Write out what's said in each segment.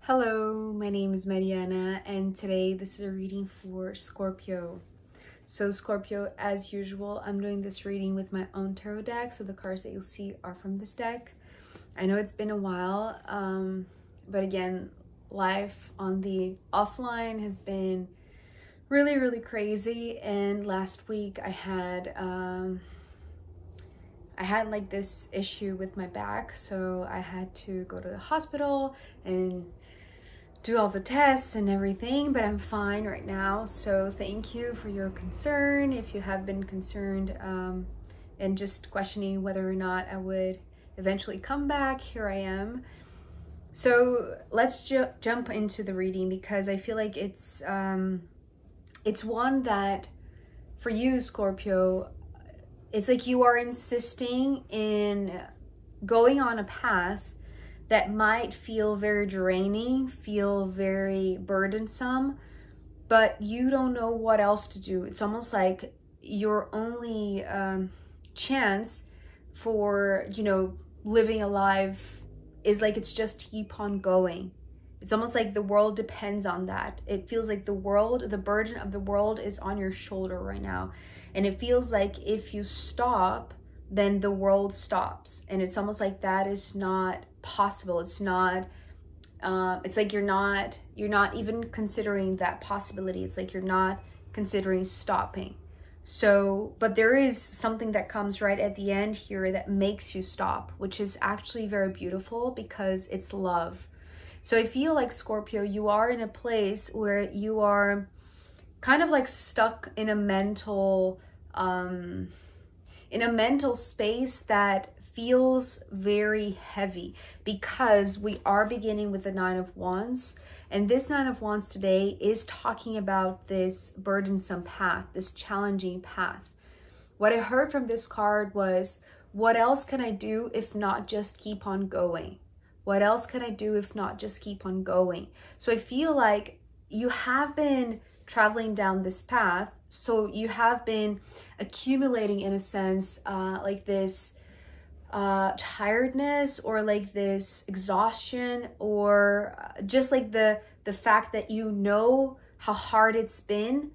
Hello, my name is Mariana, and today this is a reading for Scorpio. So Scorpio, as usual, I'm doing this reading with my own tarot deck, so the cards that you'll see are from this deck. I know it's been a while, but again, life on the offline has been really crazy, and last week I had like this issue with my back, so I had to go to the hospital and do all the tests and everything, but I'm fine right now. So thank you for your concern. If you have been concerned and just questioning whether or not I would eventually come back, here I am. So let's jump into the reading, because I feel like it's one that for you, Scorpio, it's like you are insisting in going on a path that might feel very draining, feel very burdensome, but you don't know what else to do. It's almost like your only chance for, living a life is like it's just to keep on going. It's almost like the world depends on that. It feels like the burden of the world is on your shoulder right now. And it feels like if you stop, then the world stops. And it's almost like that is not possible. It's not, it's like you're not even considering that possibility. It's like you're not considering stopping. So, but there is something that comes right at the end here that makes you stop, which is actually very beautiful because it's love. So I feel like, Scorpio, you are in a place where you are kind of like stuck in a mental space that feels very heavy, because we are beginning with the Nine of Wands, and this Nine of Wands today is talking about this burdensome path, this challenging path. What I heard from this card was, what else can I do if not just keep on going? What else can I do if not just keep on going? So I feel like you have been traveling down this path, so you have been accumulating, in a sense, like this tiredness, or like this exhaustion, or just like the fact that you know how hard it's been.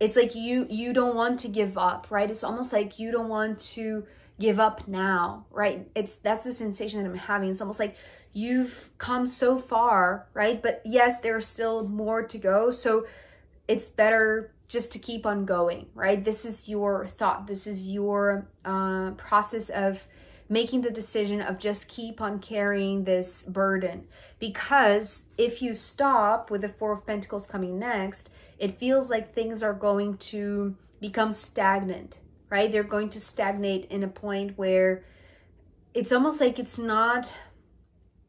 It's like you don't want to give up, right? It's almost like you don't want to give up now, right? That's the sensation that I'm having. It's almost like you've come so far, right? But yes, there's still more to go. So it's better just to keep on going, right? This is your thought. This is your process of making the decision of just keep on carrying this burden. Because if you stop, with the Four of Pentacles coming next, it feels like things are going to become stagnant, right? They're going to stagnate in a point where it's almost like it's not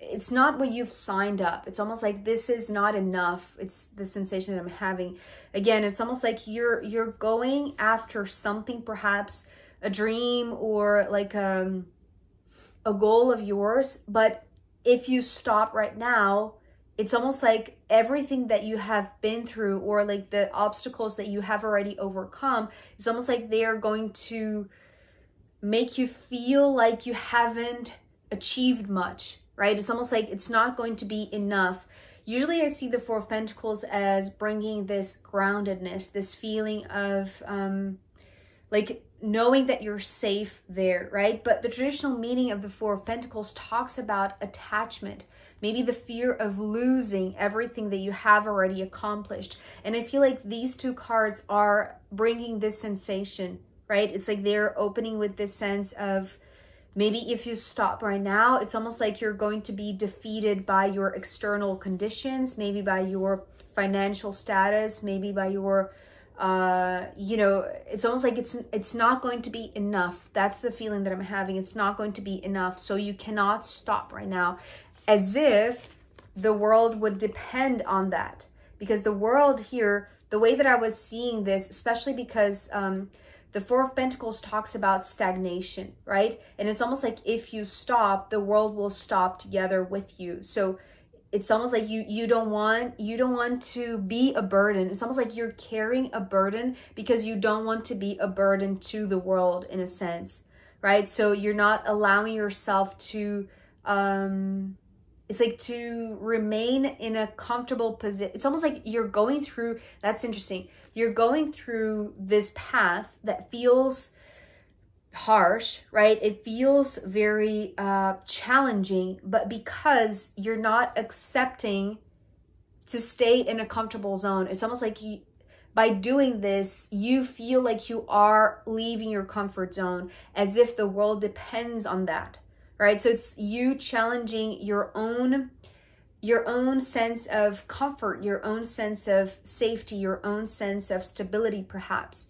what you've signed up. It's almost like this is not enough. It's the sensation that I'm having. Again, it's almost like you're going after something, perhaps a dream or like a goal of yours, but if you stop right now, it's almost like everything that you have been through, or like the obstacles that you have already overcome, it's almost like they are going to make you feel like you haven't achieved much, right? It's almost like it's not going to be enough. Usually I see the Four of Pentacles as bringing this groundedness, this feeling of like knowing that you're safe there, right? But the traditional meaning of the Four of Pentacles talks about attachment, maybe the fear of losing everything that you have already accomplished. And I feel like these two cards are bringing this sensation, right? It's like they're opening with this sense of, maybe if you stop right now, it's almost like you're going to be defeated by your external conditions, maybe by your financial status, maybe by your it's almost like it's not going to be enough. That's the feeling that I'm having. It's not going to be enough. So you cannot stop right now, as if the world would depend on that. Because the world here, the way that I was seeing this, especially because the Four of Pentacles talks about stagnation, right? And it's almost like if you stop, the world will stop together with you. So it's almost like you don't want to be a burden. It's almost like you're carrying a burden because you don't want to be a burden to the world, in a sense, right? So you're not allowing yourself to it's like to remain in a comfortable position. It's almost like you're going through, that's interesting. You're going through this path that feels harsh, right? It feels very challenging, but because you're not accepting to stay in a comfortable zone, it's almost like by doing this, you feel like you are leaving your comfort zone, as if the world depends on that, right? So it's you challenging your own sense of comfort, your own sense of safety, your own sense of stability, perhaps.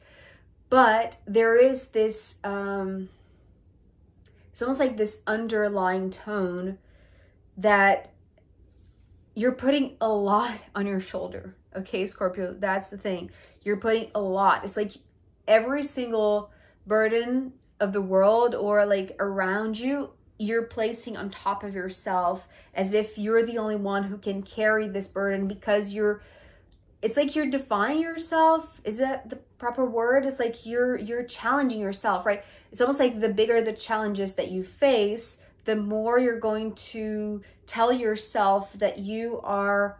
But there is this, it's almost like this underlying tone that you're putting a lot on your shoulder. Okay, Scorpio, that's the thing. You're putting a lot. It's like every single burden of the world or like around you, you're placing on top of yourself, as if you're the only one who can carry this burden, because it's like you're defying yourself. Is that the proper word? It's like you're challenging yourself, right? It's almost like the bigger the challenges that you face, the more you're going to tell yourself that you are,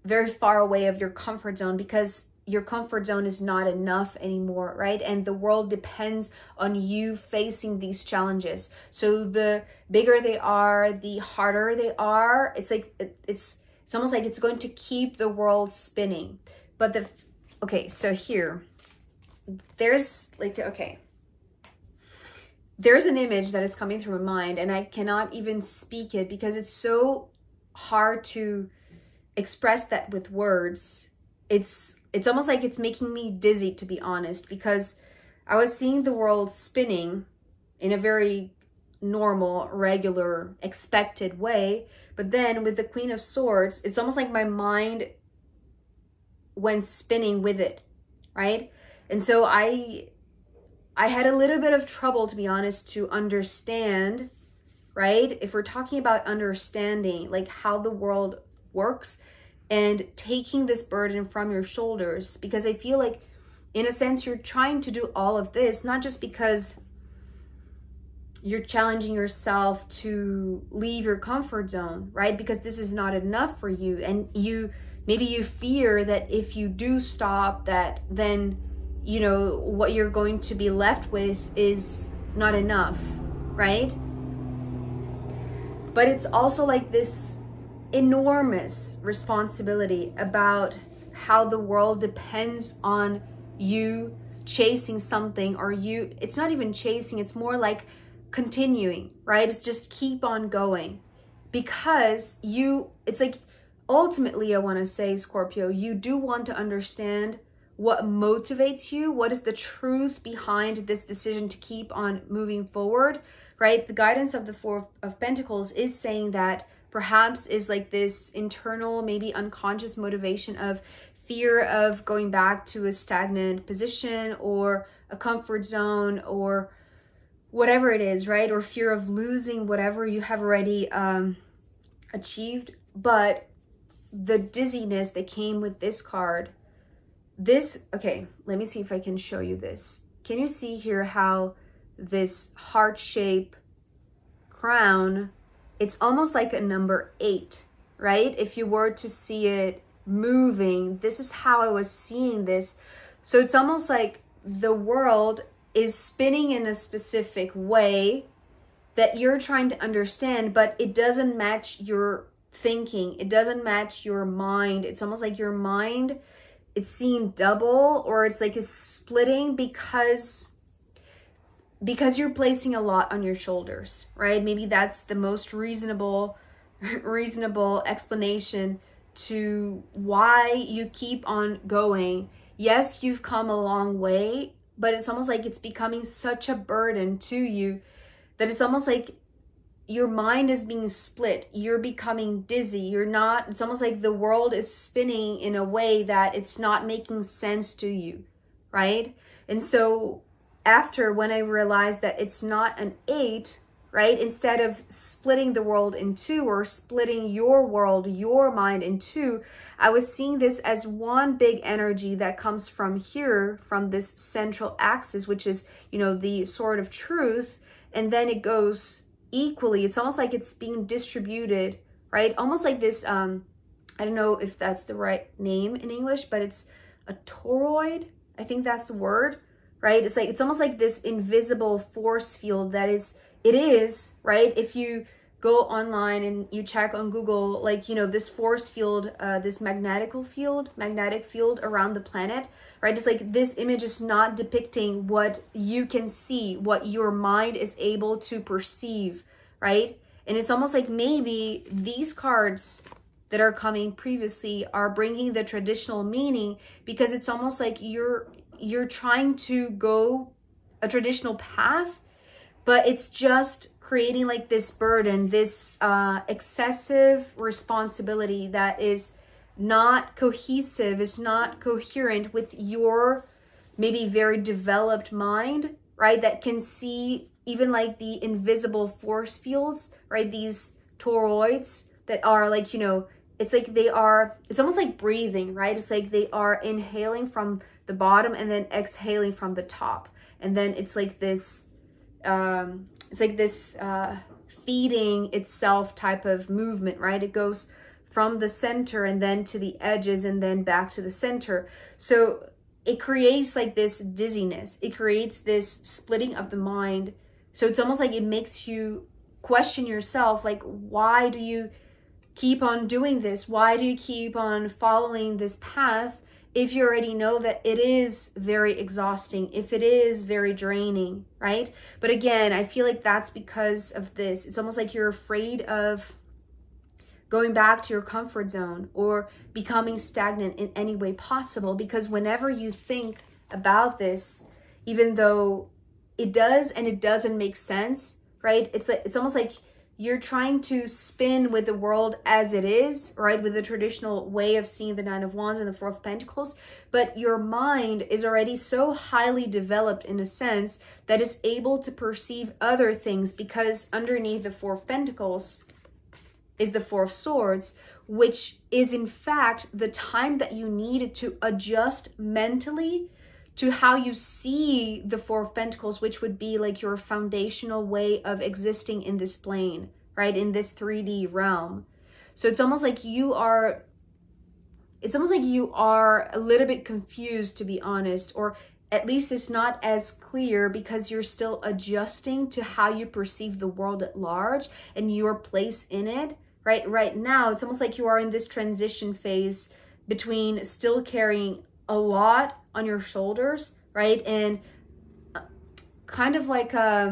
very far away of your comfort zone, because your comfort zone is not enough anymore, right? And the world depends on you facing these challenges. So the bigger they are, the harder they are. It's like it's almost like it's going to keep the world spinning. But so here, there's an image that is coming through my mind, and I cannot even speak it because it's so hard to express that with words. It's almost like it's making me dizzy, to be honest, because I was seeing the world spinning in a very normal, regular, expected way. But then with the Queen of Swords, it's almost like my mind went spinning with it, right? And so I had a little bit of trouble, to be honest, to understand, right? If we're talking about understanding, like how the world works and taking this burden from your shoulders, because I feel like, in a sense, you're trying to do all of this, not just because you're challenging yourself to leave your comfort zone, right? Because this is not enough for you. And maybe you fear that if you do stop, that then, what you're going to be left with is not enough, right? But it's also like this enormous responsibility about how the world depends on you chasing something, or it's not even chasing, it's more like continuing, right? It's just keep on going, because it's like, ultimately, I want to say, Scorpio, you do want to understand what motivates you, what is the truth behind this decision to keep on moving forward, right? The guidance of the Four of Pentacles is saying that perhaps is like this internal, maybe unconscious motivation of fear of going back to a stagnant position or a comfort zone or whatever it is, right? Or fear of losing whatever you have already achieved. But the dizziness that came with this card, okay, let me see if I can show you this. Can you see here how this heart-shaped crown, it's almost like a number 8, right? If you were to see it moving, this is how I was seeing this. So it's almost like the world is spinning in a specific way that you're trying to understand, but it doesn't match your thinking. It doesn't match your mind. It's almost like your mind, it's seeing double, or it's like it's splitting because you're placing a lot on your shoulders, right? Maybe that's the most reasonable explanation to why you keep on going. Yes, you've come a long way, but it's almost like it's becoming such a burden to you that it's almost like your mind is being split. You're becoming dizzy. It's almost like the world is spinning in a way that it's not making sense to you, right? And so when I realized that it's not an 8, right? Instead of splitting the world in two, or splitting your world, your mind in two, I was seeing this as one big energy that comes from here, from this central axis, which is, the sword of truth. And then it goes equally. It's almost like it's being distributed, right? Almost like this, I don't know if that's the right name in English, but it's a toroid. I think that's the word, right? It's like, it's almost like this invisible force field that is, it is, right? If you go online and you check on Google, like, you know, this force field, this magnetic field around the planet, right? It's like this image is not depicting what you can see, what your mind is able to perceive, right? And it's almost like maybe these cards that are coming previously are bringing the traditional meaning, because it's almost like you're trying to go a traditional path, but it's just creating like this burden, this excessive responsibility that is not cohesive, is not coherent with your maybe very developed mind, right? That can see even like the invisible force fields, right? These toroids that are like, you know, it's like they are, it's almost like breathing, right? It's like they are inhaling from the bottom and then exhaling from the top. And then it's like this, feeding itself type of movement, right? It goes from the center and then to the edges and then back to the center. So it creates like this dizziness. It creates this splitting of the mind. So it's almost like it makes you question yourself, like, why do you keep on doing this? Why do you keep on following this path if you already know that it is very exhausting, if it is very draining, right? But again, I feel like that's because of this. It's almost like you're afraid of going back to your comfort zone or becoming stagnant in any way possible, because whenever you think about this, even though it does and it doesn't make sense, right? It's almost like you're trying to spin with the world as it is, right? With the traditional way of seeing the Nine of Wands and the Four of Pentacles. But your mind is already so highly developed in a sense that is able to perceive other things, because underneath the Four of Pentacles is the Four of Swords, which is in fact the time that you need to adjust mentally to how you see the Four of Pentacles, which would be like your foundational way of existing in this plane, right? In this 3D realm. So it's almost like you are a little bit confused, to be honest, or at least it's not as clear because you're still adjusting to how you perceive the world at large and your place in it, right? Right now, it's almost like you are in this transition phase between still carrying a lot on your shoulders, right? And kind of like, how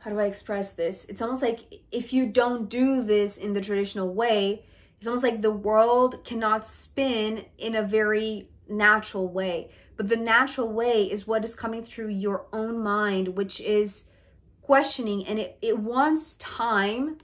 do I express this? It's almost like if you don't do this in the traditional way, it's almost like the world cannot spin in a very natural way. But the natural way is what is coming through your own mind, which is questioning, and it wants time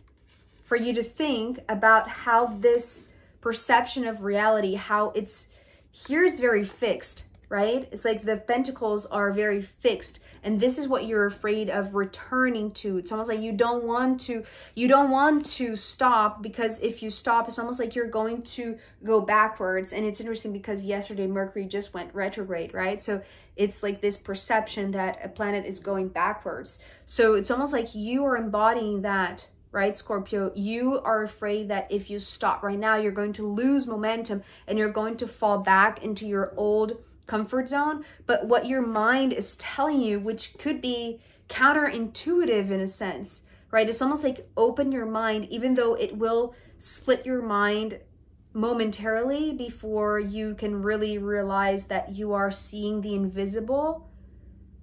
for you to think about how this perception of reality, how it's here, it's very fixed, right? It's like the pentacles are very fixed, and this is what you're afraid of returning to. It's almost like you don't want to stop, because if you stop, it's almost like you're going to go backwards. And it's interesting because yesterday Mercury just went retrograde, right? So it's like this perception that a planet is going backwards. So it's almost like you are embodying that, right, Scorpio? You are afraid that if you stop right now, you're going to lose momentum and you're going to fall back into your old comfort zone. But what your mind is telling you, which could be counterintuitive in a sense, right? It's almost like open your mind, even though it will split your mind momentarily before you can really realize that you are seeing the invisible.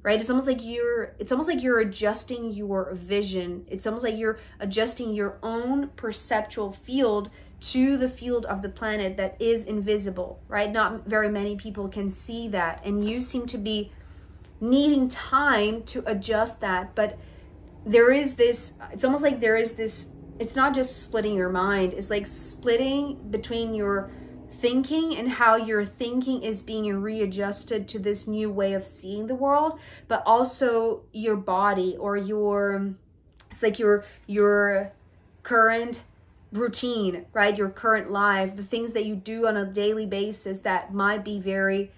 Right? It's almost like you're adjusting your vision. It's almost like you're adjusting your own perceptual field to the field of the planet that is invisible, right? Not very many people can see that. And you seem to be needing time to adjust that. But there is this, it's almost like there is this, it's not just splitting your mind. It's like splitting between your thinking and how your thinking is being readjusted to this new way of seeing the world, but also your body, or it's like your current routine, right? Your current life, the things that you do on a daily basis that might be very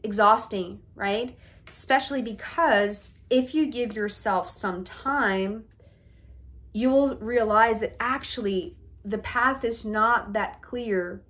exhausting, right? especially because if you give yourself some time, you will realize that actually the path is not that clear.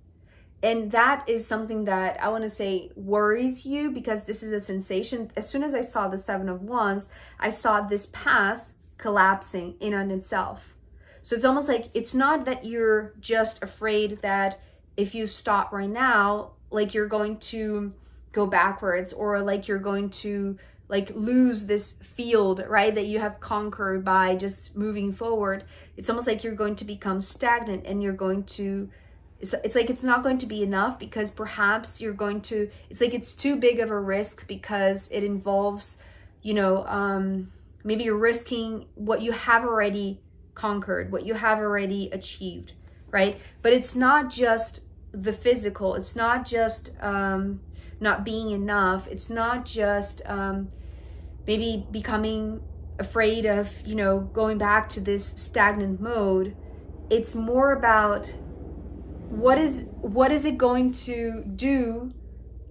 And that is something that I want to say worries you, because this is a sensation. As soon as I saw the Seven of Wands, I saw this path collapsing in on itself. So it's almost like it's not that you're just afraid that if you stop right now, like you're going to go backwards, or like you're going to like lose this field, right, that you have conquered by just moving forward. It's almost like you're going to become stagnant, and you're going to, it's like it's not going to be enough, because perhaps you're going to, it's like it's too big of a risk because it involves, you know, maybe you're risking what you have already conquered, what you have already achieved, right? But it's not just the physical, it's not just not being enough, it's not just maybe becoming afraid of, you know, going back to this stagnant mode. It's more about what is it going to do,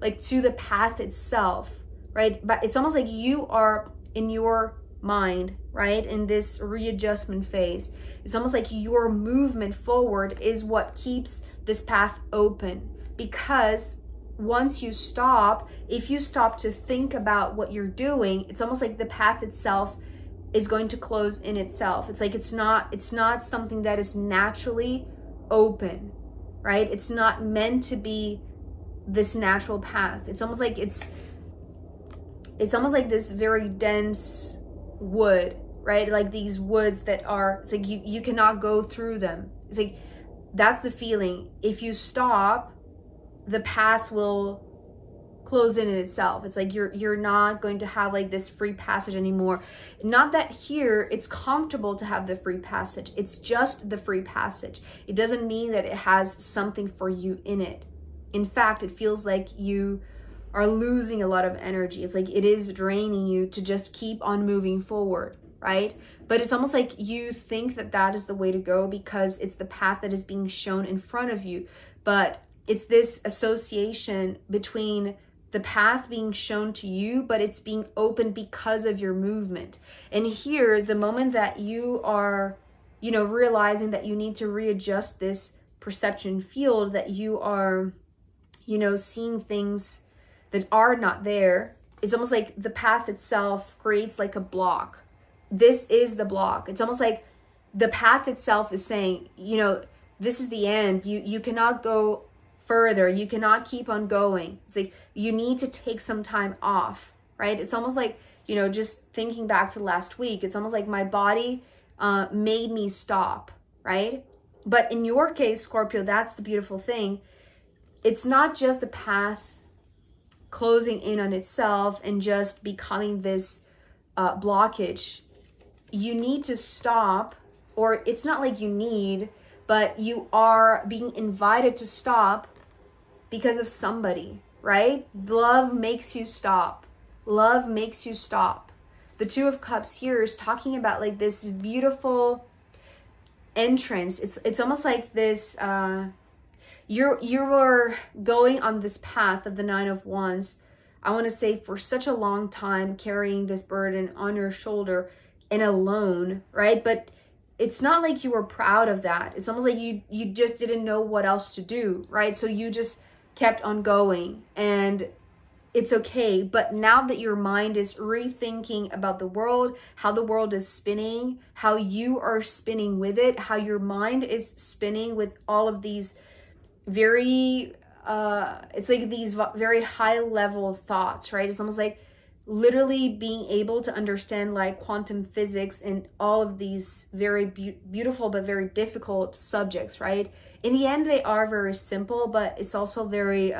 like, to the path itself, right? But it's almost like you are in your mind, right, in this readjustment phase. It's almost like your movement forward is what keeps this path open, because once you stop, if you stop to think about what you're doing, it's almost like the path itself is going to close in itself. It's like it's not something that is naturally open, right? It's not meant to be this natural path. It's almost like it's almost like this very dense wood, right? Like these woods that are, it's like you cannot go through them. It's like that's the feeling. If you stop, the path will close in itself. It's like you're not going to have like this free passage anymore. Not that here it's comfortable to have the free passage. It's just the free passage. It doesn't mean that it has something for you in it. In fact, it feels like you are losing a lot of energy. It's like it is draining you to just keep on moving forward, right? But it's almost like you think that that is the way to go because it's the path that is being shown in front of you. But it's this association between the path being shown to you, but it's being open because of your movement. And here, the moment that you are, you know, realizing that you need to readjust this perception field, that you are, you know, seeing things that are not there, it's almost like the path itself creates like a block. This is the block. It's almost like the path itself is saying, you know, this is the end. You cannot go further. You cannot keep on going. It's like you need to take some time off, right? It's almost like, you know, just thinking back to last week, it's almost like my body made me stop, right? But in your case, Scorpio, that's the beautiful thing. It's not just the path closing in on itself and just becoming this blockage. You need to stop, or it's not like you need, but you are being invited to stop because of somebody, right? Love makes you stop. Love makes you stop. The Two of Cups here is talking about like this beautiful entrance. It's almost like this, you're going on this path of the Nine of Wands, I want to say, for such a long time, carrying this burden on your shoulder and alone, right? But it's not like you were proud of that. It's almost like you just didn't know what else to do, right? So you just kept on going, and it's okay. But now that your mind is rethinking about the world, how the world is spinning, how you are spinning with it, how your mind is spinning with all of these very, it's like these very high level thoughts, right? It's almost like literally being able to understand like quantum physics and all of these very beautiful but very difficult subjects, right? In the end, they are very simple, but it's also very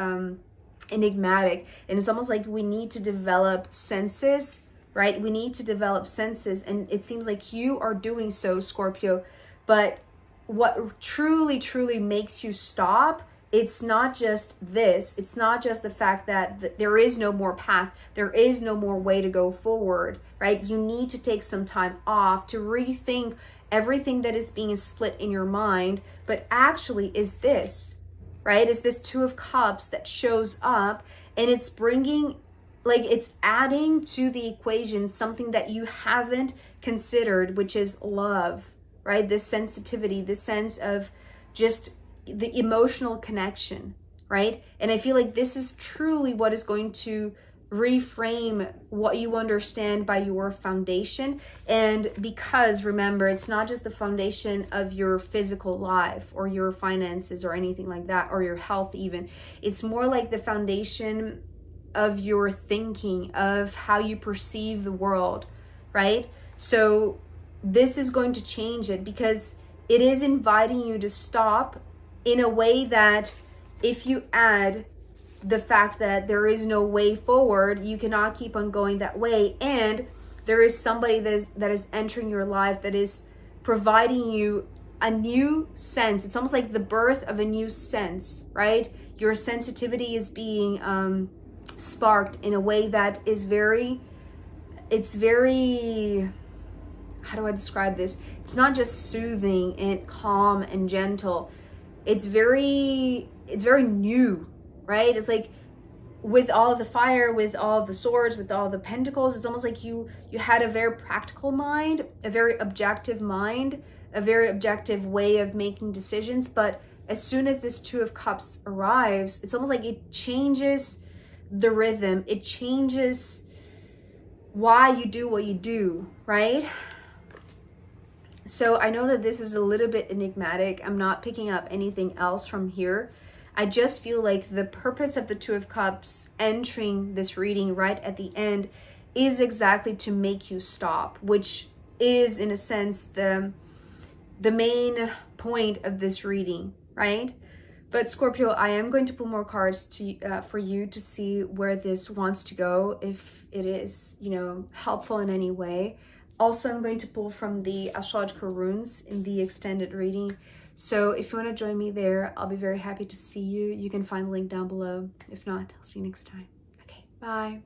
enigmatic. And it's almost like we need to develop senses, right? We need to develop senses, and it seems like you are doing so, Scorpio. But what truly, truly makes you stop, it's not just this. It's not just the fact that there is no more path. There is no more way to go forward, right? You need to take some time off to rethink everything that is being split in your mind. But actually is this, right? Is this Two of Cups that shows up, and it's bringing like it's adding to the equation something that you haven't considered, which is love, right? This sensitivity, this sense of just the emotional connection, right? And I feel like this is truly what is going to reframe what you understand by your foundation. And because remember, it's not just the foundation of your physical life or your finances or anything like that, or your health even. It's more like the foundation of your thinking, of how you perceive the world, right? So this is going to change it, because it is inviting you to stop in a way that if you add the fact that there is no way forward, you cannot keep on going that way, and there is somebody that is entering your life that is providing you a new sense. It's almost like the birth of a new sense, right? Your sensitivity is being sparked in a way that is very, how do I describe this? It's not just soothing and calm and gentle. It's very new, right? It's like with all the fire, with all the swords, with all the pentacles, it's almost like you had a very practical mind, a very objective mind, a very objective way of making decisions. But as soon as this Two of Cups arrives, it's almost like it changes the rhythm. It changes why you do what you do, right? So I know that this is a little bit enigmatic. I'm not picking up anything else from here. I just feel like the purpose of the Two of Cups entering this reading right at the end is exactly to make you stop, which is in a sense the main point of this reading, right? But Scorpio, I am going to pull more cards to for you to see where this wants to go, if it is, helpful in any way. Also, I'm going to pull from the astrological runes in the extended reading. So if you want to join me there, I'll be very happy to see you. You can find the link down below. If not, I'll see you next time. Okay, bye.